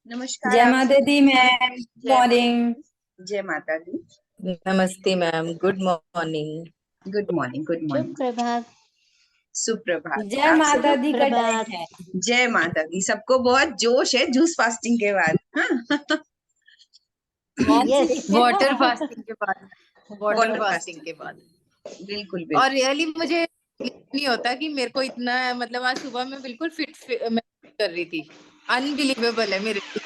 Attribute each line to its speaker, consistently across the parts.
Speaker 1: नमस्कार।
Speaker 2: जय माता दी मैम, मॉर्निंग।
Speaker 1: जय माता दी।
Speaker 3: नमस्ते ma'am, good morning.
Speaker 1: Good morning. Good morning.
Speaker 4: सुप्रभात।
Speaker 1: सुप्रभात।
Speaker 2: जय माता दी का टाइम है।
Speaker 1: जय माता दी। सबको बहुत जोश है जूस फास्टिंग के बाद।
Speaker 3: वाटर फास्टिंग के बाद। वाटर फास्टिंग के बाद
Speaker 1: बिल्कुल।
Speaker 3: और रियली मुझे नहीं होता कि मेरे को इतना, मतलब आज सुबह में बिल्कुल फिट कर रही थी। अनबिलीवेबल है मेरे लिए।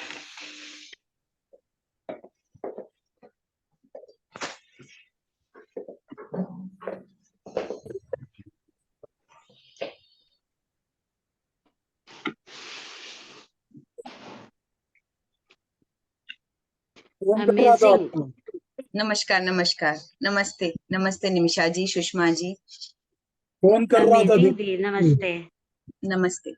Speaker 1: नमस्कार। नमस्कार। नमस्ते। नमस्ते निमिषा जी, सुषमा जी।
Speaker 5: फोन कर रहा था
Speaker 4: दीदी। नमस्ते।
Speaker 1: नमस्ते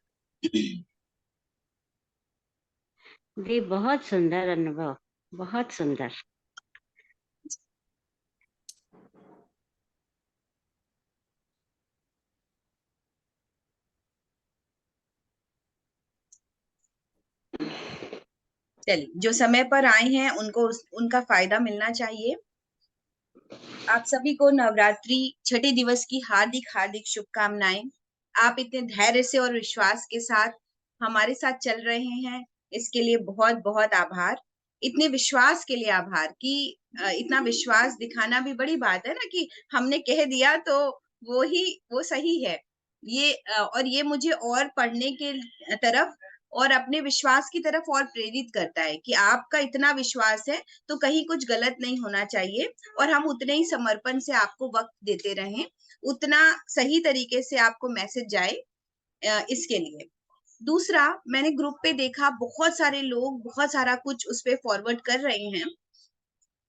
Speaker 4: जी, बहुत सुंदर अनुभव, बहुत सुंदर।
Speaker 1: चलिए, जो समय पर आए हैं उनको उनका फायदा मिलना चाहिए। आप सभी को नवरात्रि छठे दिवस की हार्दिक हार्दिक शुभकामनाएं। आप इतने धैर्य से और विश्वास के साथ हमारे साथ चल रहे हैं, इसके लिए बहुत बहुत आभार। इतने विश्वास के लिए आभार कि इतना विश्वास दिखाना भी बड़ी बात है ना, कि हमने कह दिया तो वो सही है। और ये मुझे और पढ़ने के तरफ और अपने विश्वास की तरफ और प्रेरित करता है कि आपका इतना विश्वास है तो कहीं कुछ गलत नहीं होना चाहिए, और हम उतने ही समर्पण से आपको वक्त देते रहें, उतना सही तरीके से आपको मैसेज जाए, इसके लिए दूसरा, मैंने ग्रुप पे देखा बहुत सारे लोग बहुत सारा कुछ उस पे फॉरवर्ड कर रहे हैं,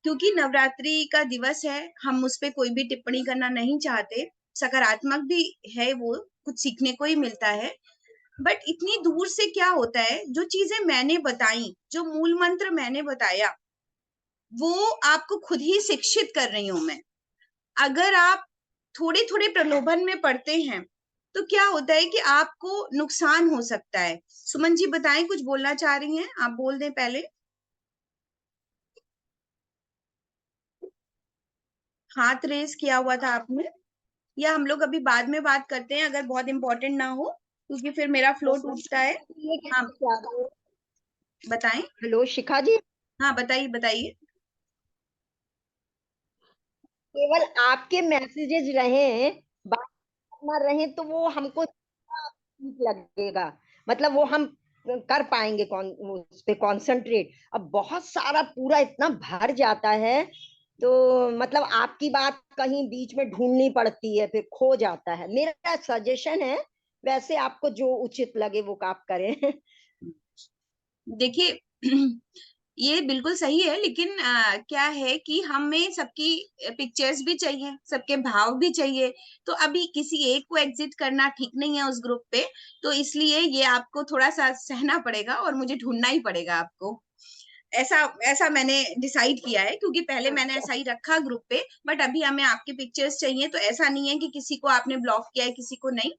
Speaker 1: क्योंकि नवरात्रि का दिवस है, हम उस पे कोई भी टिप्पणी करना नहीं चाहते, सकारात्मक भी है, वो कुछ सीखने को ही मिलता है। बट इतनी दूर से क्या होता है, जो चीजें मैंने बताई, जो मूल मंत्र मैंने बताया, वो आपको खुद ही शिक्षित कर रही हूं मैं। अगर आप थोड़े थोड़े प्रलोभन में पड़ते हैं तो क्या होता है कि आपको नुकसान हो सकता है। सुमन जी बताएं, कुछ बोलना चाह रही हैं, आप बोल दें पहले। हाथ रेस किया हुआ था आपने, या हम लोग अभी बाद में बात करते हैं अगर बहुत इंपॉर्टेंट ना हो, क्योंकि फिर मेरा फ्लो टूटता है। हाँ बताएं।
Speaker 6: हेलो शिखा जी,
Speaker 1: हाँ बताइए बताइए।
Speaker 6: केवल आपके मैसेजेस रहे, बात ना रहे तो वो हमको ठीक लगेगा, मतलब वो हम कर पाएंगे उस पे कंसंट्रेट। अब बहुत सारा पूरा इतना भर जाता है तो मतलब आपकी बात कहीं बीच में ढूंढनी पड़ती है, फिर खो जाता है। मेरा सजेशन है, वैसे आपको जो उचित लगे वो आप करें।
Speaker 1: देखिए ये बिल्कुल सही है, लेकिन क्या है कि हमें सबकी पिक्चर्स भी चाहिए, सबके भाव भी चाहिए, तो अभी किसी एक को एग्जिट करना ठीक नहीं है उस ग्रुप पे, तो इसलिए ये आपको थोड़ा सा सहना पड़ेगा और मुझे ढूंढना ही पड़ेगा आपको। ऐसा ऐसा मैंने डिसाइड किया है, क्योंकि पहले मैंने ऐसा ही रखा ग्रुप पे, बट अभी हमें आपकी पिक्चर्स चाहिए, तो ऐसा नहीं है कि किसी को आपने ब्लॉक किया है किसी को नहीं।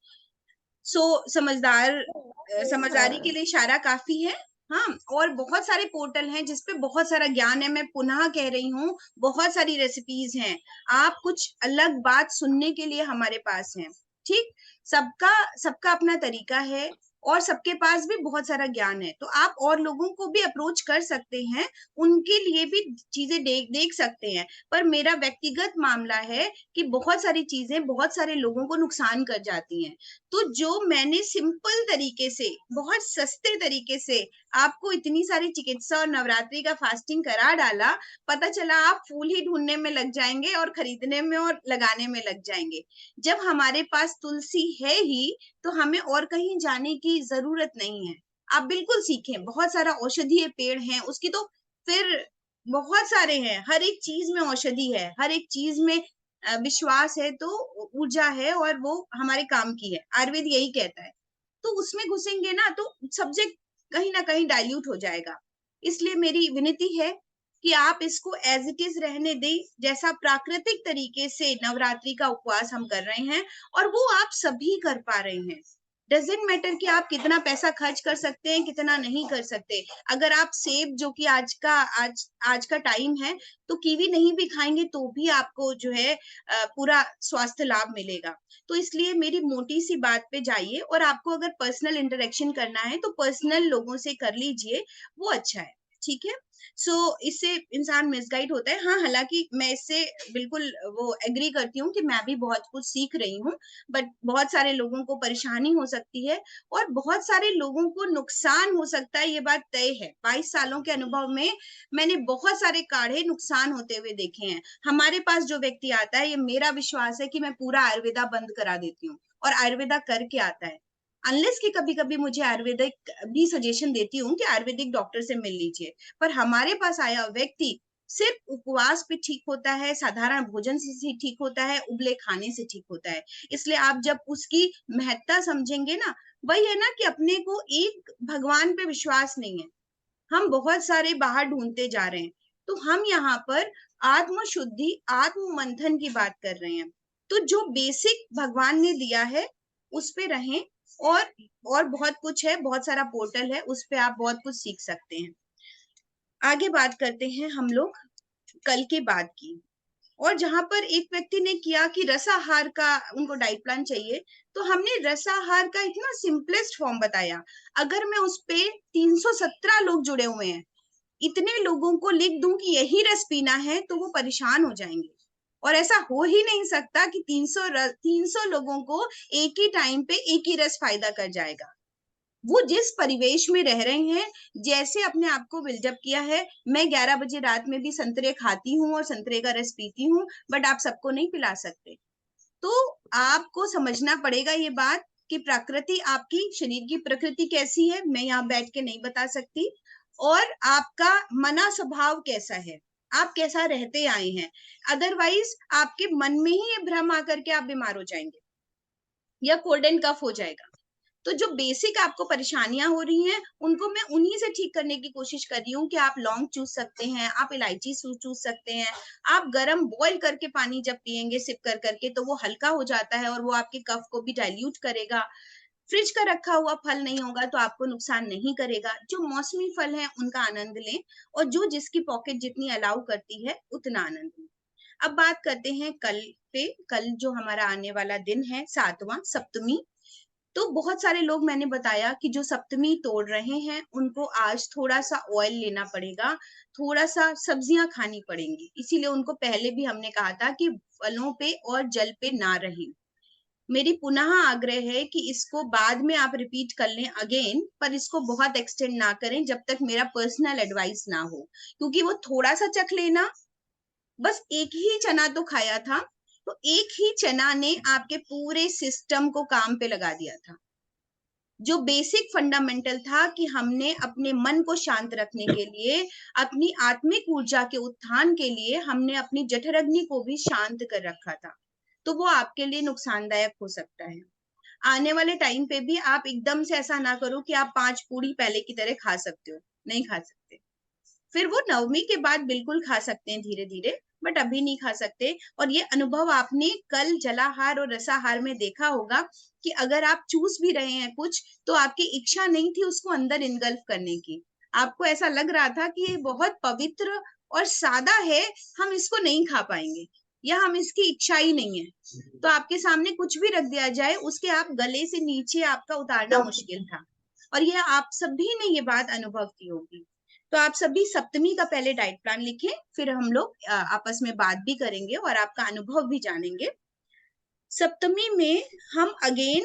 Speaker 1: सो समझदारी के लिए इशारा काफी है। हाँ, और बहुत सारे पोर्टल हैं जिसपे बहुत सारा ज्ञान है, मैं पुनः कह रही हूँ, बहुत सारी रेसिपीज हैं, आप कुछ अलग बात सुनने के लिए हमारे पास हैं। ठीक, सबका सबका अपना तरीका है, और सबके पास भी बहुत सारा ज्ञान है, तो आप और लोगों को भी अप्रोच कर सकते हैं, उनके लिए भी चीजें देख सकते हैं। पर मेरा व्यक्तिगत मामला है कि बहुत सारी चीजें बहुत सारे लोगों को नुकसान कर जाती हैं, तो जो मैंने सिंपल तरीके से, बहुत सस्ते तरीके से आपको इतनी सारी चिकित्सा और नवरात्रि का फास्टिंग करा डाला, पता चला आप फूल ही ढूंढने में लग जाएंगे और खरीदने में और लगाने में लग जाएंगे। जब हमारे पास तुलसी है ही, तो हमें और कहीं जाने की जरूरत नहीं है। आप बिल्कुल सीखें, बहुत सारा औषधीय पेड़ है, उसकी तो फिर बहुत सारे हैं, हर एक चीज में औषधि है, हर एक चीज में विश्वास है तो ऊर्जा है, और वो हमारे काम की है, आयुर्वेद यही कहता है। तो उसमें घुसेंगे ना तो सब्जेक्ट कहीं ना कहीं डाइल्यूट हो जाएगा। इसलिए मेरी विनती है कि आप इसको एज इट इज रहने दें, जैसा प्राकृतिक तरीके से नवरात्रि का उपवास हम कर रहे हैं, और वो आप सभी कर पा रहे हैं। डजेंट मैटर कि आप कितना पैसा खर्च कर सकते हैं, कितना नहीं कर सकते। अगर आप सेब, जो कि आज का टाइम है, तो कीवी नहीं भी खाएंगे तो भी आपको जो है पूरा स्वास्थ्य लाभ मिलेगा। तो इसलिए मेरी मोटी सी बात पे जाइए, और आपको अगर पर्सनल इंटरेक्शन करना है तो पर्सनल लोगों से कर लीजिए, वो अच्छा है। ठीक है, सो इससे इंसान मिसगाइड होता है। हाँ, हालांकि मैं इससे बिल्कुल वो एग्री करती हूँ कि मैं भी बहुत कुछ सीख रही हूँ, बट बहुत सारे लोगों को परेशानी हो सकती है, और बहुत सारे लोगों को नुकसान हो सकता है, ये बात तय है। 22 सालों के अनुभव में मैंने बहुत सारे काढ़े नुकसान होते हुए देखे हैं। हमारे पास जो व्यक्ति आता है, ये मेरा विश्वास है कि मैं पूरा आयुर्वेदा बंद करा देती हूँ, और आयुर्वेदा करके आता है, अनलेस कि कभी कभी मुझे आयुर्वेदिक भी सजेशन देती हूँ कि आयुर्वेदिक डॉक्टर से मिल लीजिए। पर हमारे पास आया व्यक्ति सिर्फ उपवास पे ठीक होता है, साधारण भोजन से ठीक होता है, उबले खाने से ठीक होता है। इसलिए आप जब उसकी महत्ता समझेंगे ना, वही है ना कि अपने को एक भगवान पे विश्वास नहीं है, हम बहुत सारे बाहर ढूंढते जा रहे हैं, तो हम यहाँ पर आत्म शुद्धि, आत्म मंथन की बात कर रहे हैं। तो जो बेसिक भगवान ने दिया है उस पे रहें, और बहुत कुछ है, बहुत सारा पोर्टल है, उस पे आप बहुत कुछ सीख सकते हैं। आगे बात करते हैं हम लोग कल के बाद की, और जहां पर एक व्यक्ति ने किया कि रसाहार का उनको डाइट प्लान चाहिए, तो हमने रसाहार का इतना सिंपलेस्ट फॉर्म बताया। अगर मैं उस पे 317 लोग जुड़े हुए हैं, इतने लोगों को लिख दूं कि यही रस पीना है, तो वो परेशान हो जाएंगे। और ऐसा हो ही नहीं सकता कि 300 लोगों को एक ही टाइम पे एक ही रस फायदा कर जाएगा। वो जिस परिवेश में रह रहे हैं, जैसे अपने आप को बिल्डअप किया है, मैं 11 बजे रात में भी संतरे खाती हूँ और संतरे का रस पीती हूँ, बट आप सबको नहीं पिला सकते। तो आपको समझना पड़ेगा ये बात कि प्रकृति, आपकी शरीर की प्रकृति कैसी है, मैं यहाँ बैठ के नहीं बता सकती, और आपका मना स्वभाव कैसा है, आप कैसा रहते आए हैं। अदरवाइज आपके मन में ही ये भ्रम आकर के आप बीमार हो जाएंगे या कोल्ड एंड कफ हो जाएगा। तो जो बेसिक आपको परेशानियां हो रही हैं उनको मैं उन्हीं से ठीक करने की कोशिश कर रही हूँ कि आप लौंग चूस सकते हैं, आप इलायची चूस सकते हैं, आप गरम बॉईल करके पानी जब पिएंगे सिप कर करके तो वो हल्का हो जाता है और वो आपके कफ को भी डाइल्यूट करेगा। फ्रिज का रखा हुआ फल नहीं होगा तो आपको नुकसान नहीं करेगा। जो मौसमी फल है उनका आनंद लें और जो जिसकी पॉकेट जितनी अलाउ करती है उतना आनंद लें। अब बात करते हैं कल पे। कल जो हमारा आने वाला दिन है 7वां, सप्तमी, तो बहुत सारे लोग, मैंने बताया कि जो सप्तमी तोड़ रहे हैं उनको आज थोड़ा सा ऑयल लेना पड़ेगा, थोड़ा सा सब्जियां खानी पड़ेंगी, इसीलिए उनको पहले भी हमने कहा था कि फलों पे और जल पे ना रहें। मेरी पुनः आग्रह है कि इसको बाद में आप रिपीट कर लें अगेन, पर इसको बहुत एक्सटेंड ना करें जब तक मेरा पर्सनल एडवाइस ना हो, क्योंकि वो थोड़ा सा चख लेना, बस एक ही चना तो खाया था, तो एक ही चना ने आपके पूरे सिस्टम को काम पे लगा दिया था। जो बेसिक फंडामेंटल था कि हमने अपने मन को शांत रखने के लिए, अपनी आत्मिक ऊर्जा के उत्थान के लिए हमने अपनी जठराग्नि को भी शांत कर रखा था, तो वो आपके लिए नुकसानदायक हो सकता है। आने वाले टाइम पे भी आप एकदम से ऐसा ना करो कि आप 5 पूड़ी पहले की तरह खा सकते हो, नहीं खा सकते। फिर वो नवमी के बाद बिल्कुल खा सकते हैं धीरे धीरे, बट अभी नहीं खा सकते। और ये अनुभव आपने कल जलाहार और रसाहार में देखा होगा कि अगर आप चूस भी रहे हैं कुछ तो आपकी इच्छा नहीं थी उसको अंदर इनगल्फ करने की, आपको ऐसा लग रहा था कि ये बहुत पवित्र और सादा है, हम इसको नहीं खा पाएंगे या हम इसकी इच्छा ही नहीं है, तो आपके सामने कुछ भी रख दिया जाए उसके आप गले से नीचे आपका उतारना मुश्किल था। और यह आप सभी ने ये बात अनुभव की होगी। तो आप सभी सप्तमी का पहले डाइट प्लान लिखें, फिर हम लोग आपस में बात भी करेंगे और आपका अनुभव भी जानेंगे। सप्तमी में हम अगेन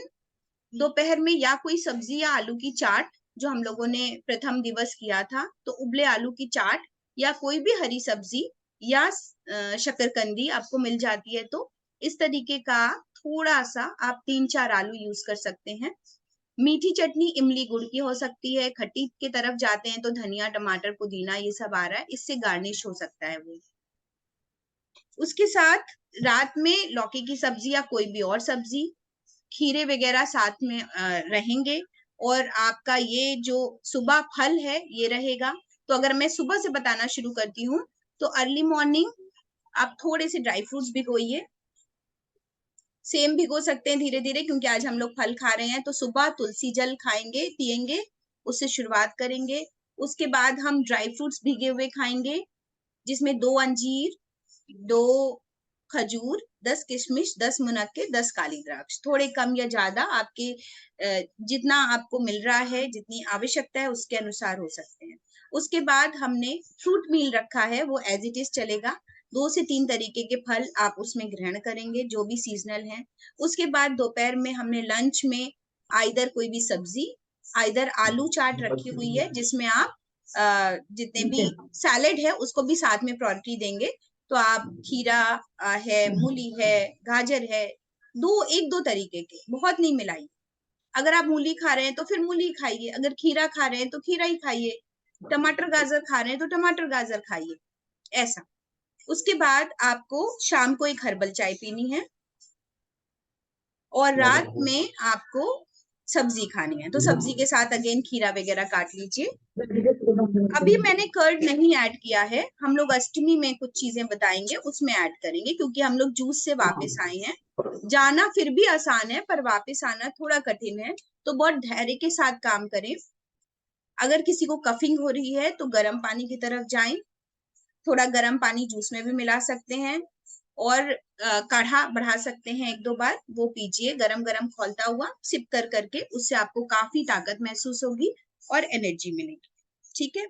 Speaker 1: दोपहर में या कोई सब्जी या आलू की चाट, जो हम लोगों ने प्रथम दिवस किया था, तो उबले आलू की चाट या कोई भी हरी सब्जी या शकरकंदी आपको मिल जाती है तो इस तरीके का थोड़ा सा आप 3-4 आलू यूज कर सकते हैं। मीठी चटनी इमली गुड़ की हो सकती है, खट्टी के तरफ जाते हैं तो धनिया टमाटर पुदीना ये सब आ रहा है, इससे गार्निश हो सकता है वो। उसके साथ रात में लौकी की सब्जी या कोई भी और सब्जी, खीरे वगैरह साथ में रहेंगे। और आपका ये जो सुबह फल है ये रहेगा। तो अगर मैं सुबह से बताना शुरू करती हूँ तो अर्ली मॉर्निंग आप थोड़े से ड्राई फ्रूट्स भिगोइए, सेम भिगो सकते हैं धीरे धीरे क्योंकि आज हम लोग फल खा रहे हैं, तो सुबह तुलसी जल खाएंगे पिएंगे, उससे शुरुआत करेंगे। उसके बाद हम ड्राई फ्रूट्स भीगे हुए खाएंगे जिसमें 2 अंजीर, 2 खजूर, 10 किशमिश, 10 मुनक्के, 10 काली द्राक्ष, थोड़े कम या ज्यादा आपके जितना आपको मिल रहा है, जितनी आवश्यकता है उसके अनुसार हो सकते हैं। उसके बाद हमने फ्रूट मील रखा है, वो एज इट इज चलेगा। 2 से 3 तरीके के फल आप उसमें ग्रहण करेंगे जो भी सीजनल हैं। उसके बाद दोपहर में हमने लंच में आइदर कोई भी सब्जी, आइदर आलू चाट रखी हुई है जिसमें आप जितने भी सैलेड है उसको भी साथ में प्रायोरिटी देंगे। तो आप खीरा है, मूली है, गाजर है, 1-2 तरीके के, बहुत नहीं मिलाई। अगर आप मूली खा रहे हैं तो फिर मूली खाइए, अगर खीरा खा रहे हैं तो खीरा ही खाइए, टमाटर गाजर खा रहे हैं तो टमाटर गाजर खाइए, ऐसा। उसके बाद आपको शाम को एक हर्बल चाय पीनी है और रात में आपको सब्जी खानी है, तो सब्जी के साथ अगेन खीरा वगैरह काट लीजिए। अभी मैंने कर्ड नहीं ऐड किया है, हम लोग अष्टमी में कुछ चीजें बताएंगे उसमें ऐड करेंगे क्योंकि हम लोग जूस से वापस आए हैं। जाना फिर भी आसान है पर वापस आना थोड़ा कठिन है, तो बहुत धैर्य के साथ काम करें। अगर किसी को कफिंग हो रही है तो गर्म पानी की तरफ जाएं, थोड़ा गर्म पानी जूस में भी मिला सकते हैं और काढ़ा बढ़ा सकते हैं 1-2 बार, वो पीजिए गरम गरम खौलता हुआ, सिप कर करके, उससे आपको काफी ताकत महसूस होगी और एनर्जी मिलेगी। ठीक है,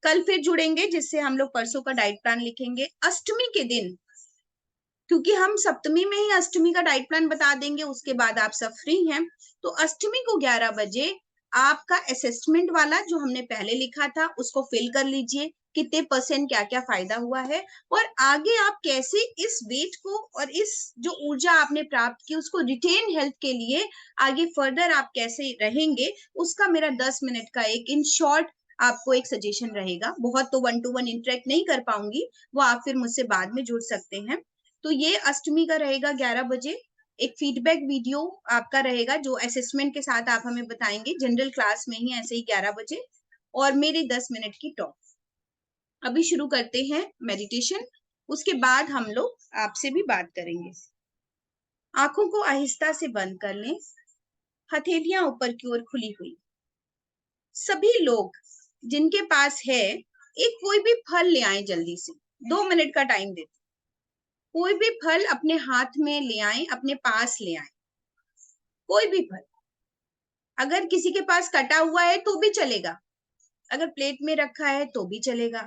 Speaker 1: कल फिर जुड़ेंगे जिससे हम लोग परसों का डाइट प्लान लिखेंगे। अष्टमी के दिन, क्योंकि हम सप्तमी में ही अष्टमी का डाइट प्लान बता देंगे, उसके बाद आप सब फ्री हैं, तो अष्टमी को 11 बजे आपका असेसमेंट वाला जो हमने पहले लिखा था उसको फिल कर लीजिए। कितने % क्या क्या फायदा हुआ है, और आगे आप कैसे इस वेट को और इस जो ऊर्जा आपने प्राप्त की उसको रिटेन हेल्थ के लिए आगे फर्दर आप कैसे रहेंगे, उसका मेरा 10 मिनट का एक इन शॉर्ट आपको एक सजेशन रहेगा। बहुत तो 1 to 1 इंटरेक्ट नहीं कर पाऊंगी, वो आप फिर मुझसे बाद में जुड़ सकते हैं। तो ये अष्टमी का रहेगा 11 बजे। एक फीडबैक वीडियो आपका रहेगा जो असेसमेंट के साथ आप हमें बताएंगे, जनरल क्लास में ही ऐसे ही 11 बजे, और मेरे 10 मिनट की टॉक। अभी शुरू करते हैं मेडिटेशन, उसके बाद हम लोग आपसे भी बात करेंगे। आंखों को आहिस्ता से बंद कर लें, हथेलियां ऊपर की ओर खुली हुई। सभी लोग जिनके पास है, एक कोई भी फल ले आए जल्दी से, 2 मिनट का टाइम देते। कोई भी फल अपने हाथ में ले आए, अपने पास ले आए, कोई भी फल। अगर किसी के पास कटा हुआ है तो भी चलेगा, अगर प्लेट में रखा है तो भी चलेगा।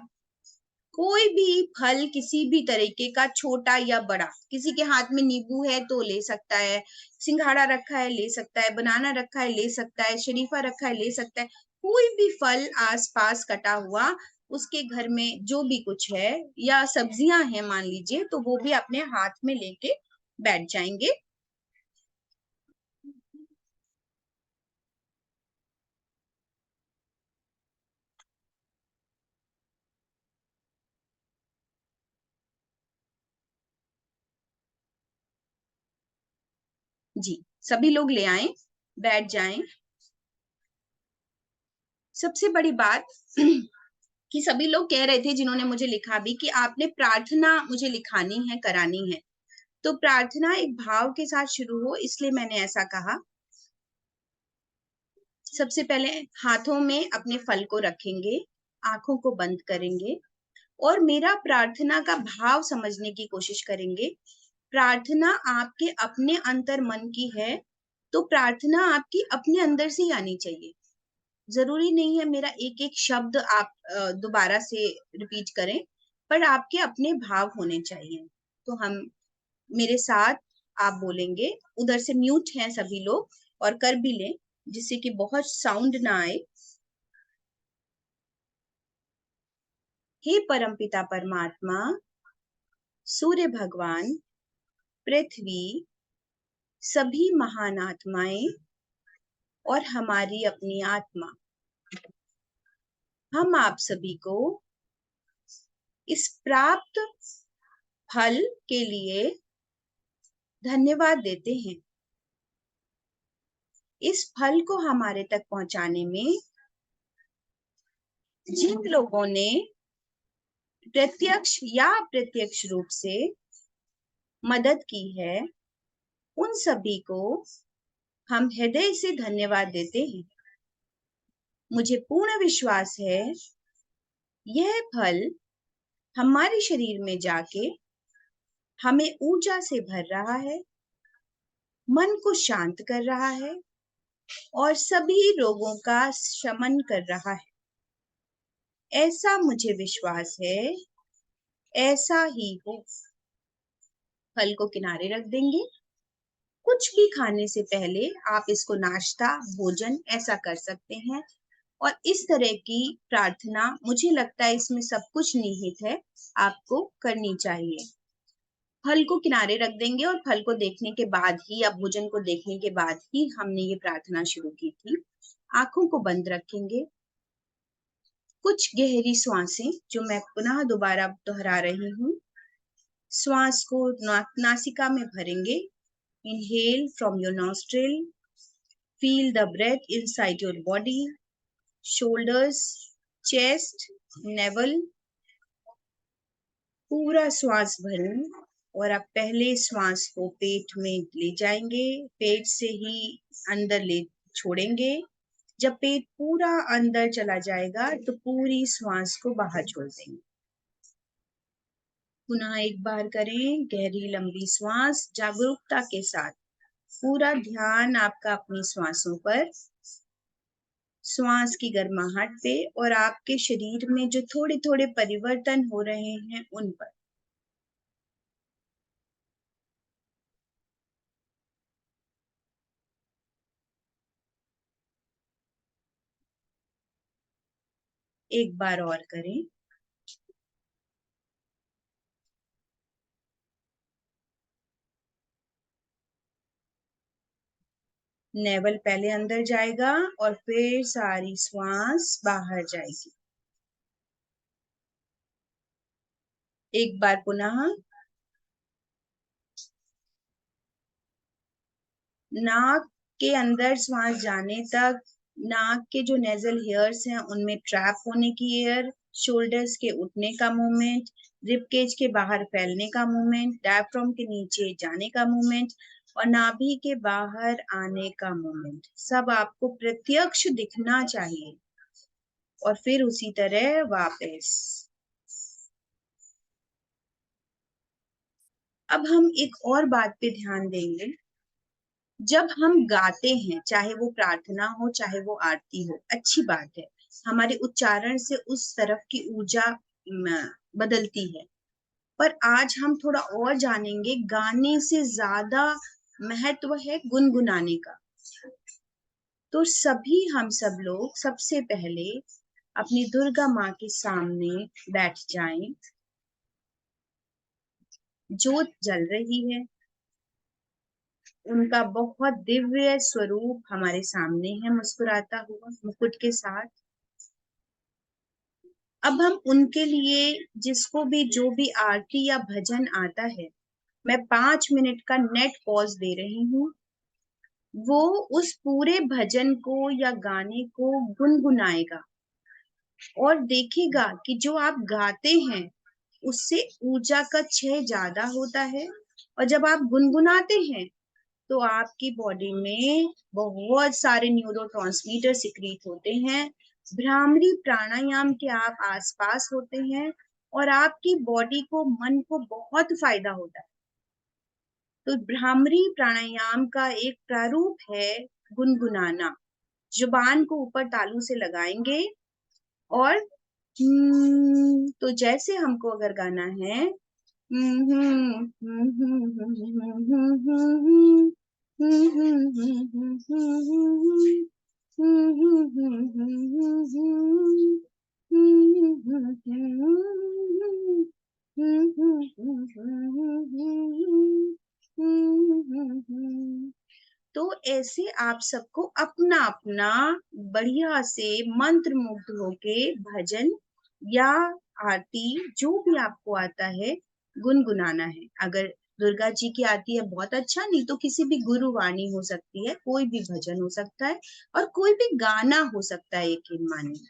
Speaker 1: कोई भी फल किसी भी तरीके का, छोटा या बड़ा, किसी के हाथ में नींबू है तो ले सकता है, सिंघाड़ा रखा है ले सकता है, बनाना रखा है ले सकता है, शरीफा रखा है ले सकता है। कोई भी फल आसपास कटा हुआ, उसके घर में जो भी कुछ है, या सब्जियां हैं मान लीजिए, तो वो भी अपने हाथ में लेके बैठ जाएंगे। जी, सभी लोग ले आए, बैठ जाएं। सबसे बड़ी बात कि सभी लोग कह रहे थे, जिन्होंने मुझे लिखा भी, कि आपने प्रार्थना मुझे लिखानी है, करानी है। तो प्रार्थना एक भाव के साथ शुरू हो, इसलिए मैंने ऐसा कहा। सबसे पहले हाथों में अपने फल को रखेंगे, आंखों को बंद करेंगे, और मेरा प्रार्थना का भाव समझने की कोशिश करेंगे। प्रार्थना आपके अपने अंतर मन की है, तो प्रार्थना आपकी अपने अंदर से ही आनी चाहिए। जरूरी नहीं है मेरा एक एक शब्द आप दोबारा से रिपीट करें, पर आपके अपने भाव होने चाहिए। तो हम मेरे साथ आप बोलेंगे, उधर से म्यूट हैं सभी लोग, और कर भी लें जिससे कि बहुत साउंड ना आए। हे परमपिता परमात्मा, सूर्य भगवान, पृथ्वी, सभी महान आत्माएं और हमारी अपनी आत्मा, हम आप सभी को इस प्राप्त फल के लिए धन्यवाद देते हैं। इस फल को हमारे तक पहुंचाने में जिन लोगों ने प्रत्यक्ष या अप्रत्यक्ष रूप से मदद की है, उन सभी को हम हृदय से धन्यवाद देते हैं। मुझे पूर्ण विश्वास है यह फल हमारे शरीर में जाके हमें ऊर्जा से भर रहा है, मन को शांत कर रहा है, और सभी रोगों का शमन कर रहा है। ऐसा मुझे विश्वास है, ऐसा ही हो। फल को किनारे रख देंगे। कुछ भी खाने से पहले आप इसको नाश्ता, भोजन ऐसा कर सकते हैं, और इस तरह की प्रार्थना, मुझे लगता है इसमें सब कुछ निहित है, आपको करनी चाहिए। फल को किनारे रख देंगे, और फल को देखने के बाद ही, या भोजन को देखने के बाद ही हमने ये प्रार्थना शुरू की थी। आंखों को बंद रखेंगे। कुछ गहरी श्वासें, जो मैं पुनः दोबारा दोहरा रही हूँ। श्वास को नासिका में भरेंगे। Inhale from your nostril. Feel the breath inside your body, shoulders, chest, navel. पूरा श्वास भरें, और अब पहले श्वास को पेट में ले जाएंगे, पेट से ही अंदर ले छोड़ेंगे। जब पेट पूरा अंदर चला जाएगा तो पूरी श्वास को बाहर छोड़ देंगे। पुनः एक बार करें, गहरी लंबी श्वास जागरूकता के साथ। पूरा ध्यान आपका अपनी श्वासों पर, श्वास की गर्माहट पे, और आपके शरीर में जो थोड़े थोड़े परिवर्तन हो रहे हैं उन पर। एक बार और करें। नेवल पहले अंदर जाएगा और फिर सारी श्वास बाहर जाएगी। एक बार पुनः नाक के अंदर श्वास जाने तक नाक के जो नेजल हेयर्स हैं उनमें ट्रैप होने की एयर, शोल्डर्स के उठने का मूवमेंट, रिब केज के बाहर फैलने का मूवमेंट, डायफ्राम के नीचे जाने का मूवमेंट और नाभि के बाहर आने का मूवमेंट सब आपको प्रत्यक्ष दिखना चाहिए। और फिर उसी तरह वापस। अब हम एक और बात पे ध्यान देंगे। जब हम गाते हैं, चाहे वो प्रार्थना हो चाहे वो आरती हो, अच्छी बात है, हमारे उच्चारण से उस तरफ की ऊर्जा बदलती है। पर आज हम थोड़ा और जानेंगे, गाने से ज्यादा महत्व है गुनगुनाने का। तो सभी हम सब लोग सबसे पहले अपनी दुर्गा माँ के सामने बैठ जाएं। ज्योत जल रही है, उनका बहुत दिव्य स्वरूप हमारे सामने है मुस्कुराता हुआ मुकुट के साथ। अब हम उनके लिए जिसको भी जो भी आरती या भजन आता है, मैं 5 मिनट का नेट पॉज दे रही हूँ। वो उस पूरे भजन को या गाने को गुनगुनाएगा और देखेगा कि जो आप गाते हैं उससे ऊर्जा का क्षय ज्यादा होता है, और जब आप गुनगुनाते हैं तो आपकी बॉडी में बहुत सारे न्यूरोट्रांसमीटर सिक्रीट होते हैं। भ्रामरी प्राणायाम के आप आसपास होते हैं और आपकी बॉडी को, मन को बहुत फायदा होता है। तो भ्रामरी प्राणायाम का एक प्रारूप है गुनगुनाना। जुबान को ऊपर तालू से लगाएंगे और तो जैसे हमको अगर गाना है तो ऐसे आप सबको अपना अपना बढ़िया से मंत्र मुग्ध होके भजन या आरती जो भी आपको आता है गुनगुनाना है। अगर दुर्गा जी की आरती है बहुत अच्छा, नहीं तो किसी भी गुरुवाणी हो सकती है, कोई भी भजन हो सकता है और कोई भी गाना हो सकता है यकीन मानिए।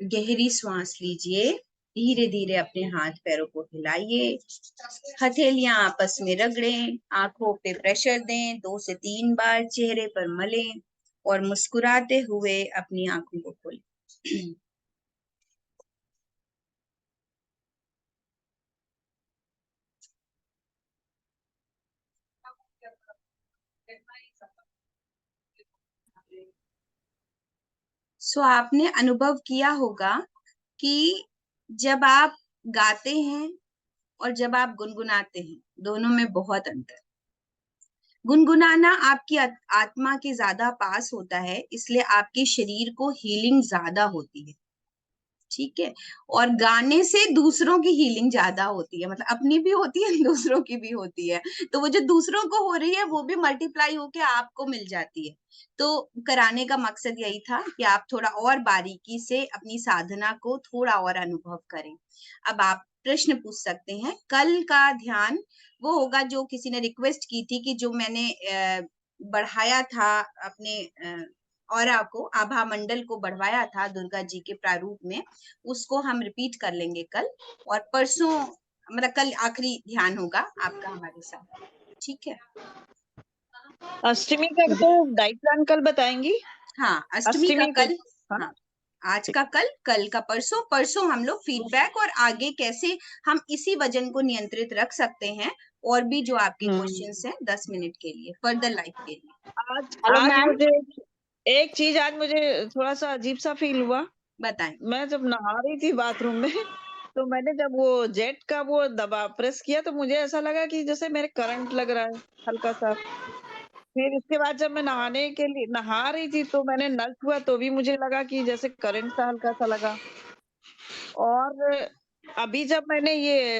Speaker 1: गहरी सांस लीजिए, धीरे धीरे अपने हाथ पैरों को हिलाइए, हथेलियां आपस में रगड़ें, आंखों पे प्रेशर दें, 2 से 3 बार चेहरे पर मलें और मुस्कुराते हुए अपनी आंखों को खोलें। आपने अनुभव किया होगा कि जब आप गाते हैं और जब आप गुनगुनाते हैं, दोनों में बहुत अंतर। गुनगुनाना आपकी आत्मा के ज्यादा पास होता है, इसलिए आपके शरीर को हीलिंग ज्यादा होती है, ठीक है। और गाने से दूसरों की हीलिंग ज्यादा होती है, मतलब अपनी भी होती है, दूसरों की भी होती है। तो वो जो दूसरों को हो रही है वो भी मल्टीप्लाई होके आपको मिल जाती है। तो कराने का मकसद यही था कि आप थोड़ा और बारीकी से अपनी साधना को थोड़ा और अनुभव करें। अब आप प्रश्न पूछ सकते हैं। कल का ध्यान वो होगा जो किसी ने रिक्वेस्ट की थी कि जो मैंने बढ़ाया था अपने ऑरा को, आभा मंडल को बढ़वाया था दुर्गा जी के प्रारूप में, उसको हम रिपीट कर लेंगे कल। और परसों मतलब कल आखिरी ध्यान होगा आपका हमारे साथ, ठीक है।
Speaker 7: अष्टमी का तो डाइट प्लान कल बताएंगी।
Speaker 1: हाँ, अष्टमी का
Speaker 7: अष्टमी
Speaker 1: कल,
Speaker 7: हाँ।
Speaker 1: हाँ आज का कल, कल का परसों, परसों हम लोग फीडबैक और आगे कैसे हम इसी वजन को नियंत्रित रख सकते हैं, और भी जो आपके क्वेश्चंस हैं 10 मिनट के लिए, फर्दर लाइफ के लिए।
Speaker 7: आज मुझे एक चीज आज मुझे थोड़ा सा अजीब सा फील हुआ।
Speaker 1: बताएं।
Speaker 7: मैं जब नहा रही थी बाथरूम में तो मैंने जब वो जेट का वो दबा प्रेस किया तो मुझे ऐसा लगा कि जैसे मेरे करंट लग रहा है हल्का सा। फिर इसके बाद जब मैं नहाने के लिए नहा रही थी तो मैंने नल छुआ तो भी मुझे लगा कि जैसे करंट सा हल्का सा लगा। और अभी जब मैंने ये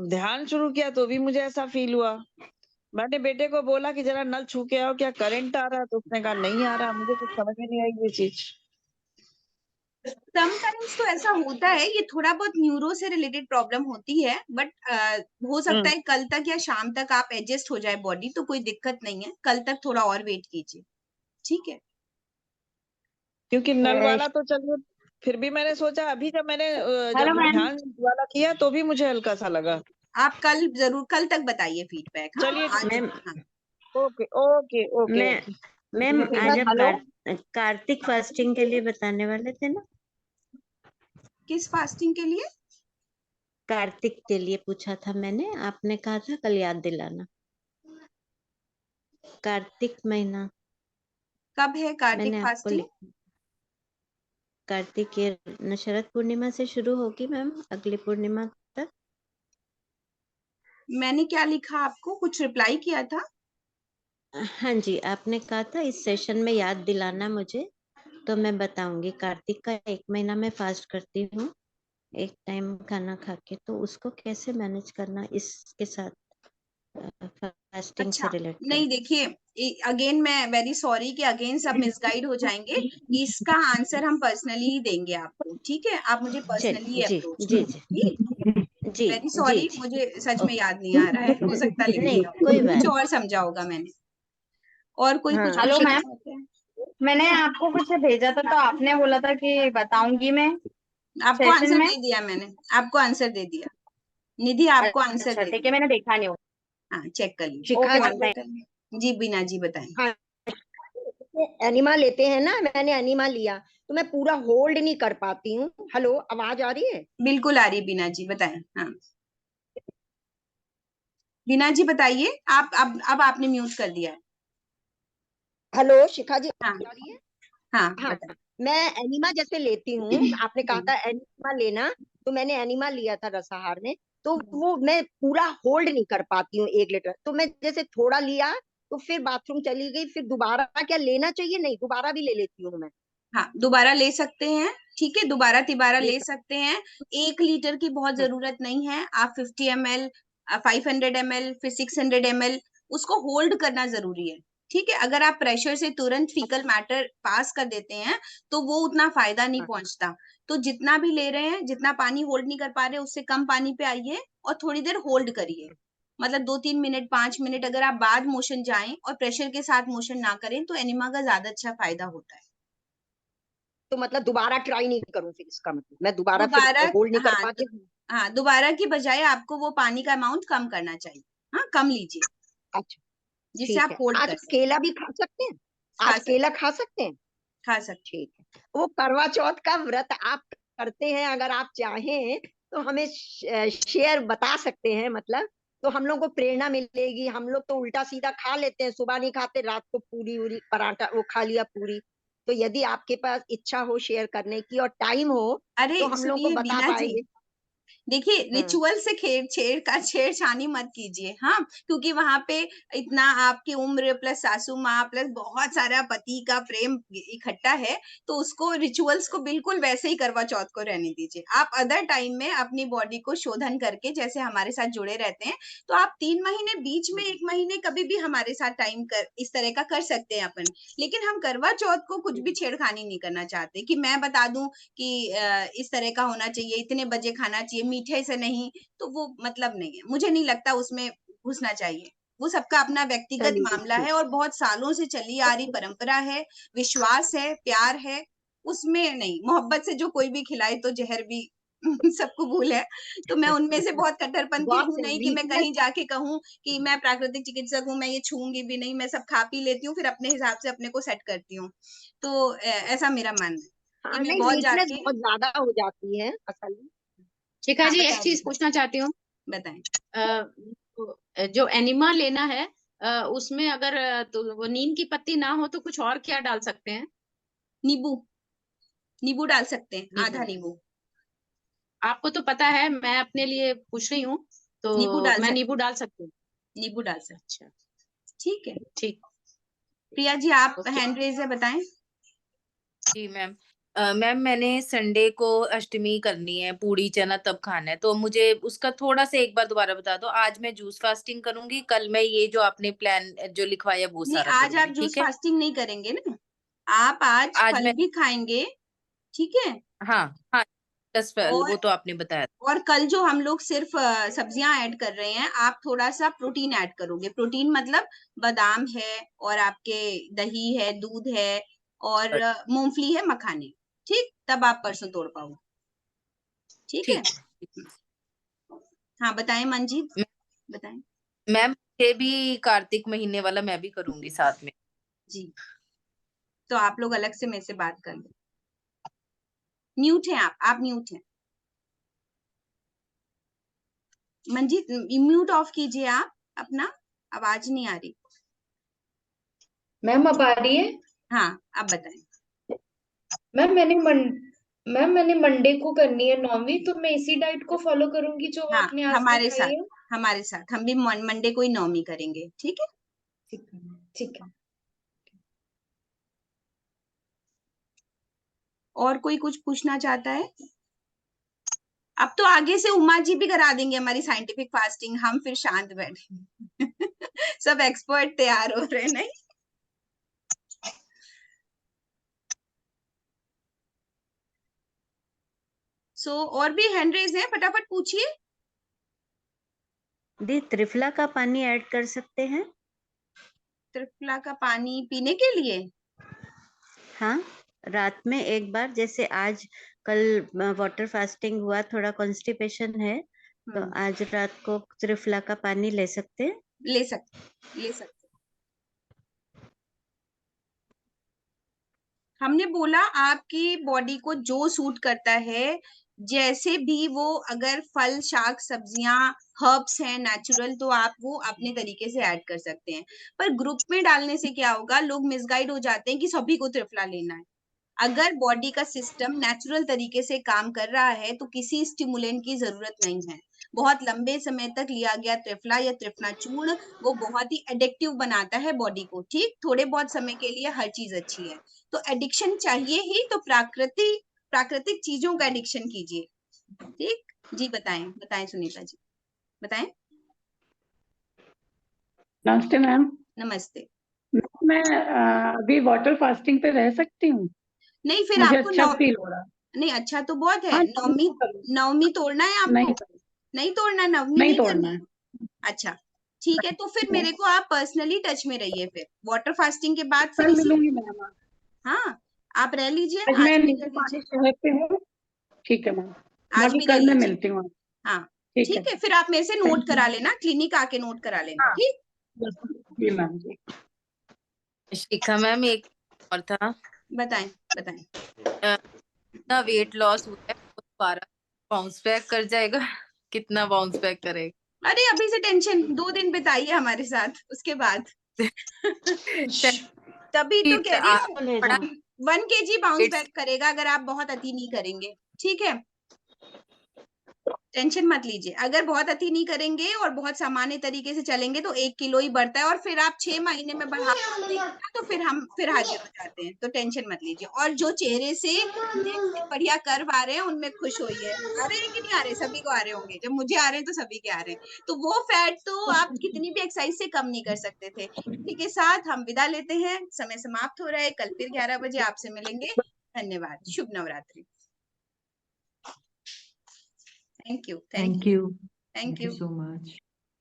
Speaker 7: ध्यान शुरू किया तो भी मुझे ऐसा फील हुआ। मैंने बेटे को बोला कि जरा नल छू के आओ, क्या करंट आ रहा है? तो उसने कहा नहीं आ रहा। मुझे कुछ समझ में नहीं आई ये चीज।
Speaker 1: समटाइम्स तो ऐसा होता है, ये थोड़ा बहुत न्यूरो से रिलेटेड प्रॉब्लम होती है, बट हो सकता है कल तक या शाम तक आप एडजस्ट हो जाए बॉडी, तो कोई दिक्कत नहीं है। कल तक थोड़ा और वेट कीजिए, ठीक है।
Speaker 7: क्योंकि नल वाला तो चलिए, फिर भी मैंने सोचा अभी जब मैंने जब ध्यान वाला किया तो भी मुझे हल्का सा लगा।
Speaker 1: आप कल जरूर, कल तक बताइए फीडबैक।
Speaker 7: चलिए
Speaker 4: ma'am,
Speaker 7: okay okay okay.
Speaker 4: Ma'am आज आप कार्तिक फास्टिंग के लिए बताने वाले थे ना?
Speaker 1: किस फास्टिंग के लिए?
Speaker 4: कार्तिक के लिए पूछा था मैंने, आपने कहा था कल याद दिलाना। कार्तिक महीना
Speaker 1: कब है कार्तिक
Speaker 4: मैंने आपको
Speaker 1: फास्टिंग?
Speaker 4: कार्तिक ये शरद पूर्णिमा से शुरू होगी मैम, अगली पूर्णिमा तक।
Speaker 1: मैंने क्या लिखा आपको, कुछ रिप्लाई किया था?
Speaker 4: हाँ जी, आपने कहा था इस सेशन में याद दिलाना मुझे, तो मैं बताऊंगी। कार्तिक का 1 महीना मैं फास्ट करती हूँ, एक टाइम खाना खा के, तो उसको कैसे मैनेज करना इसके साथ फास्टिंग से रिलेटेड।
Speaker 1: नहीं देखिए, अगेन मैं वेरी सॉरी कि अगेन सब मिसगाइड हो जाएंगे। इसका आंसर हम पर्सनली ही देंगे आपको, ठीक है। आप मुझे पर्सनली अप्रोच
Speaker 4: जी
Speaker 1: करें।
Speaker 4: जी
Speaker 1: वेरी सॉरी, मुझे सच में याद नहीं आ रहा है, हो सकता है
Speaker 4: नहीं कोई बात
Speaker 1: कुछ और समझा होगा मैंने। और कोई कुछ
Speaker 2: हेलो
Speaker 1: पूछना
Speaker 2: मैम,
Speaker 1: चाहते हैं?
Speaker 2: मैंने आपको कुछ भेजा था तो आपने बोला था कि बताऊंगी मैं
Speaker 1: आपको
Speaker 2: सेशन
Speaker 1: आंसर
Speaker 2: में।
Speaker 1: दे दिया मैंने, आपको आंसर दे दिया निधि, आपको आंसर
Speaker 2: अच्छा
Speaker 1: दे
Speaker 2: ठीक है,
Speaker 1: दिया।
Speaker 2: मैंने देखा नहीं हो।
Speaker 1: हाँ, चेक कर लीजिए।
Speaker 6: शिखा
Speaker 1: और
Speaker 6: जी,
Speaker 1: बताइए जी, बीना जी बताएं।
Speaker 6: हाँ, एनिमा लेते हैं ना, मैंने एनिमा लिया तो मैं पूरा होल्ड नहीं कर पाती हूँ। हेलो, आवाज आ रही है?
Speaker 1: बिल्कुल आ रही है बीना जी, बताएं। हाँ बीना जी बताइए। आप अब आपने म्यूट कर दिया है।
Speaker 6: हेलो शिखा जी,
Speaker 1: हाँ
Speaker 6: आवाज आ रही है?
Speaker 1: हाँ
Speaker 6: हाँ,
Speaker 1: बताएं।
Speaker 6: मैं एनिमा जैसे लेती हूँ, आपने कहा था एनिमा लेना, तो मैंने एनिमा लिया था रसाहार में। तो वो मैं पूरा होल्ड नहीं कर पाती हूँ 1 लीटर। तो मैं जैसे थोड़ा लिया तो फिर बाथरूम चली गई, फिर दोबारा क्या लेना चाहिए? नहीं, दोबारा भी ले लेती हूँ मैं।
Speaker 1: हाँ, दोबारा ले सकते हैं, ठीक है, दोबारा तिबारा
Speaker 6: ले
Speaker 1: ले सकते हैं। 1 लीटर की बहुत जरूरत नहीं है। आप 50 ml, 500 ml, फिर 600 ml, उसको होल्ड करना जरूरी है, ठीक है। अगर आप प्रेशर से तुरंत फीकल मैटर पास कर देते हैं तो वो उतना फायदा नहीं पहुंचता। तो जितना भी ले रहे हैं, जितना पानी होल्ड नहीं कर पा रहे, उससे कम पानी पे आइए और थोड़ी देर होल्ड करिए। मतलब 2-3 मिनट, 5 मिनट, अगर आप बाद मोशन जाएं और प्रेशर के साथ मोशन ना करें तो एनिमा का ज्यादा अच्छा फायदा होता है।
Speaker 6: तो मतलब दोबारा ट्राई नहीं करूं, फिर इसका मतलब मैं दोबारा फिर
Speaker 1: दोबारा
Speaker 6: होल्ड नहीं कर
Speaker 1: हाँ
Speaker 6: पाती।
Speaker 1: हाँ, दोबारा की बजाय आपको वो पानी का अमाउंट कम करना चाहिए। हाँ, कम लीजिए
Speaker 6: अच्छा
Speaker 1: जिससे
Speaker 6: ठीक
Speaker 1: आप
Speaker 6: है।
Speaker 1: होल्ड
Speaker 6: आज
Speaker 1: कर सकें।
Speaker 6: केला भी खा सकते हैं?
Speaker 1: खा
Speaker 6: आज
Speaker 1: सकते
Speaker 6: केला खा सकते हैं?
Speaker 1: खा सकते
Speaker 6: ठीक है। वो करवा चौथ का व्रत आप करते हैं, अगर आप चाहें तो हमें शेयर बता सकते हैं, मतलब तो हम लोग को प्रेरणा मिलेगी। हम लोग तो उल्टा सीधा खा लेते हैं, सुबह नहीं खाते, रात को पूरी उरी पराठा वो खा लिया पूरी। तो यदि आपके पास इच्छा हो शेयर करने की और टाइम हो
Speaker 1: अरे
Speaker 6: तो हम लोग को
Speaker 1: सुनिए
Speaker 6: बता
Speaker 1: बीना जी,
Speaker 6: पाएंगे।
Speaker 1: देखिए
Speaker 6: हाँ
Speaker 1: रिचुअल से छेड़छानी मत कीजिए। हाँ, क्योंकि वहां पे इतना आपकी उम्र प्लस सासू माँ प्लस बहुत सारा पति का प्रेम इकट्ठा है, तो उसको रिचुअल्स को बिल्कुल वैसे ही करवा चौथ को रहने दीजिए। आप अदर टाइम में अपनी बॉडी को शोधन करके जैसे हमारे साथ जुड़े रहते हैं, तो आप 3 महीने बीच में 1 महीने कभी भी हमारे साथ टाइम कर इस तरह का कर सकते हैं अपन। लेकिन हम करवा चौथ को कुछ भी छेड़खानी नहीं करना चाहते कि मैं बता दूं कि इस तरह का होना चाहिए, इतने बजे खाना चाहिए, मीठे से नहीं, तो वो मतलब नहीं है। मुझे नहीं लगता उसमें घुसना चाहिए। वो सबका अपना व्यक्तिगत
Speaker 6: चलिए
Speaker 1: मामला
Speaker 6: ठीक।
Speaker 1: है और बहुत सालों से चली आ रही परंपरा है, विश्वास है, प्यार है, उसमें नहीं। मोहब्बत से जो कोई भी खिलाए तो जहर भी सबको कबूल है। तो मैं उनमें से बहुत कट्टरपंथी
Speaker 6: बहुत
Speaker 1: हूँ
Speaker 6: सही
Speaker 1: नहीं कि मैं
Speaker 6: वीकनेस।
Speaker 1: कहीं जाके कहूँ कि मैं प्राकृतिक चिकित्सक हूँ, मैं ये छूंगी भी नहीं, मैं सब खा पी लेती हूँ, फिर अपने हिसाब से अपने को सेट करती हूँ। तो ऐसा मेरा मानना है कि
Speaker 6: हाँ
Speaker 1: मैं
Speaker 6: नहीं,
Speaker 1: बहुत
Speaker 6: वीकनेस
Speaker 1: जाके।
Speaker 6: बहुत ज्यादा हो जाती है असल में।
Speaker 2: शिखा
Speaker 1: हाँ
Speaker 2: जी, एक
Speaker 1: बताएं
Speaker 2: चीज पूछना चाहती हूँ।
Speaker 1: बताएं।
Speaker 2: जो एनिमा लेना है, उसमें अगर तो वो नीम की पत्ती ना हो तो कुछ और क्या डाल सकते हैं?
Speaker 1: नींबू, नींबू डाल सकते हैं, आधा
Speaker 2: नींबू?
Speaker 1: नींबू।
Speaker 2: आपको तो पता है, मैं अपने लिए पूछ रही हूँ,
Speaker 1: नींबू
Speaker 2: तो
Speaker 1: डाल
Speaker 2: मैं
Speaker 1: सकते
Speaker 2: नींबू
Speaker 1: हैं,
Speaker 2: डाल सकती हूँ?
Speaker 1: नींबू डाल सकते
Speaker 2: अच्छा,
Speaker 1: हैं। ठीक है
Speaker 2: ठीक।
Speaker 1: प्रिया जी, आप
Speaker 2: ओके
Speaker 1: हैंड रेज है, बताएं।
Speaker 3: जी मैम। मैम मैंने संडे को अष्टमी करनी है, पूड़ी चना तब खाना है, तो मुझे उसका थोड़ा सा एक बार दोबारा बता दो। आज मैं जूस फास्टिंग करूंगी, कल मैं ये जो आपने प्लान जो लिखवाया वो
Speaker 1: नहीं,
Speaker 3: सारा
Speaker 1: आज आप
Speaker 3: करूंगी,
Speaker 1: जूस
Speaker 3: ठीक है?
Speaker 1: फास्टिंग नहीं करेंगे ना, आप आज
Speaker 3: आज
Speaker 1: फल
Speaker 3: मैं,
Speaker 1: भी खाएंगे, ठीक है।
Speaker 3: हाँ हाँ, 10 फल
Speaker 1: और
Speaker 3: वो तो आपने बताया।
Speaker 1: और कल जो हम लोग सिर्फ सब्जियां ऐड कर रहे हैं, आप थोड़ा सा प्रोटीन ऐड करोगे। प्रोटीन मतलब बादाम है और आपके दही है, दूध है और मूंगफली है, मखाने, ठीक। तब आप परसों तोड़ पाओगे, ठीक है।
Speaker 3: ठीक।
Speaker 1: हाँ बताएं मंजीत,
Speaker 3: मैं-
Speaker 1: बताएं।
Speaker 3: मैम ये भी कार्तिक महीने वाला मैं भी करूंगी साथ में।
Speaker 1: जी, तो आप लोग अलग से मेरे से बात कर लो। म्यूट हैं आप म्यूट हैं। मंजीत म्यूट ऑफ कीजिए आप अपना, आवाज नहीं आ रही।
Speaker 8: मैम अब आ रही है?
Speaker 1: हाँ, आप बताएं।
Speaker 8: मैम मैंने मंडे को करनी है नौवीं, तो मैं इसी डाइट को फॉलो करूंगी जो
Speaker 1: हाँ,
Speaker 8: आपने आज
Speaker 1: हमारे
Speaker 8: दिखाई
Speaker 1: साथ
Speaker 8: है?
Speaker 1: हमारे साथ हम भी मंडे को ही नौमी करेंगे, ठीक है।
Speaker 8: ठीक है, ठीक है।
Speaker 1: और कोई कुछ पूछना चाहता है? अब तो आगे से उमा जी भी करा देंगे हमारी साइंटिफिक फास्टिंग, हम फिर शांत बैठे। सब एक्सपर्ट तैयार हो रहे हैं, नहीं? और भी हैंड रेज है, फटाफट पूछिए।
Speaker 4: दी त्रिफला का पानी ऐड कर सकते हैं?
Speaker 1: त्रिफला का पानी पीने के लिए?
Speaker 4: हाँ, रात में एक बार, जैसे आज कल वाटर फास्टिंग हुआ, थोड़ा कॉन्स्टिपेशन है, तो आज रात को त्रिफला का पानी ले सकते हैं?
Speaker 1: ले सकते। हमने बोला आपकी बॉडी को जो सूट करता है, जैसे भी वो, अगर फल शाक सब्जियां हर्ब्स हैं नेचुरल, तो आप वो अपने तरीके से ऐड कर सकते हैं। पर ग्रुप में डालने से क्या होगा, लोग मिसगाइड हो जाते हैं कि सभी को त्रिफला लेना है। अगर बॉडी का सिस्टम नेचुरल तरीके से काम कर रहा है तो किसी स्टिमुलेंट की जरूरत नहीं है। बहुत लंबे समय तक लिया गया त्रिफला या त्रिफला चूर्ण वो बहुत ही एडिक्टिव बनाता है बॉडी को, ठीक। थोड़े बहुत समय के लिए हर चीज अच्छी है, तो एडिक्शन चाहिए ही तो प्राकृतिक चीजों का एडिक्शन कीजिए, ठीक। जी बताएं, बताएं सुनीता जी, बताएं।
Speaker 9: नमस्ते मैम।
Speaker 1: नमस्ते।
Speaker 9: मैं अभी वाटर फास्टिंग पे रह सकती हूँ?
Speaker 1: नहीं, फिर
Speaker 9: मुझे
Speaker 1: आपको
Speaker 9: अच्छा फील हो रहा।
Speaker 1: नहीं, अच्छा तो बहुत है।
Speaker 9: हाँ
Speaker 1: नवमी नवमी तोड़ना है आपको? नहीं तोड़ना, नवमी
Speaker 9: नहीं
Speaker 1: नहीं
Speaker 9: तोड़ना
Speaker 1: करनी।
Speaker 9: है।
Speaker 1: अच्छा ठीक है, तो फिर मेरे को आप पर्सनली टच में रहिए। फिर वाटर फास्टिंग के बाद फिर
Speaker 9: कल
Speaker 1: उसी,
Speaker 9: मिलूंगी मैम।
Speaker 1: हाँ आप रह लीजिए,
Speaker 9: आज
Speaker 1: आज
Speaker 9: मैं
Speaker 1: भी
Speaker 9: नीचे
Speaker 1: कर
Speaker 9: पानी
Speaker 1: लीजिए,
Speaker 9: शहर पे हूँ। ठीक है मैम,
Speaker 1: आज
Speaker 9: बाकी
Speaker 1: भी रह
Speaker 9: कल मैं
Speaker 1: लीजिए।
Speaker 9: मिलती हूँ।
Speaker 1: हाँ
Speaker 9: ठीक
Speaker 1: ठीक है,
Speaker 9: है,
Speaker 1: फिर आप मेरे से नोट
Speaker 9: थैंक यू।
Speaker 1: करा लेना, क्लिनिक आके नोट करा लेना,
Speaker 9: हाँ
Speaker 1: ठीक।
Speaker 9: जी मैम जी।
Speaker 3: शिखा मैम एक और था,
Speaker 1: बताएं बताएं।
Speaker 3: कितना वेट लॉस हुआ है, वो दोबारा बाउंस बैक कर जाएगा? कितना बाउंस बैक करेगा?
Speaker 1: अरे अभी से टेंशन, 2 दिन बिताइए हमारे साथ, उसके बाद तभी तो कह रही हूँ,
Speaker 4: ले
Speaker 3: बड़ा
Speaker 4: जाओ।
Speaker 1: 1 kg बाउंस
Speaker 3: वेट
Speaker 1: बैक करेगा अगर आप बहुत अति नहीं करेंगे, ठीक है। टेंशन मत लीजिए, अगर बहुत अति नहीं करेंगे और बहुत सामान्य तरीके से चलेंगे तो 1 किलो ही बढ़ता है, और फिर आप 6 महीने में बढ़ा देंगे ना, तो फिर हाजिर हो जाते हैं, तो टेंशन मत लीजिए। और जो चेहरे से नेक से बढ़िया कर्व आ रहे हैं उनमें खुश होइए। आ रहे हैं कि नहीं आ रहे? सभी को आ रहे होंगे, जब मुझे आ रहे हैं तो सभी के आ रहे हैं। तो वो फैट तो आप कितनी भी एक्सरसाइज से कम नहीं कर सकते थे। इसी के साथ हम विदा लेते हैं, समय समाप्त हो रहा है, कल फिर 11 बजे आपसे मिलेंगे। धन्यवाद, शुभ Navratri. Thank you.
Speaker 10: Thank you.
Speaker 1: Thank
Speaker 10: Thank you
Speaker 1: you.
Speaker 10: so much.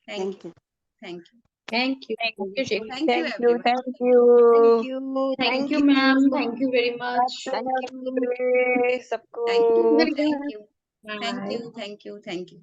Speaker 1: Thank you. Thank you.
Speaker 8: Thank you. Thank you, Shikhar.
Speaker 1: Thank you,
Speaker 7: Thank you,
Speaker 1: everyone.
Speaker 7: thank
Speaker 6: Thank
Speaker 7: you.
Speaker 6: you,
Speaker 8: Thank you, ma'am. Thank you very much.
Speaker 6: thank you.
Speaker 7: नमस्ते सबको।
Speaker 1: Thank you.
Speaker 8: Very
Speaker 1: Thank
Speaker 8: good.
Speaker 1: you.
Speaker 8: Bye.
Speaker 1: Thank you. Thank you. Thank you.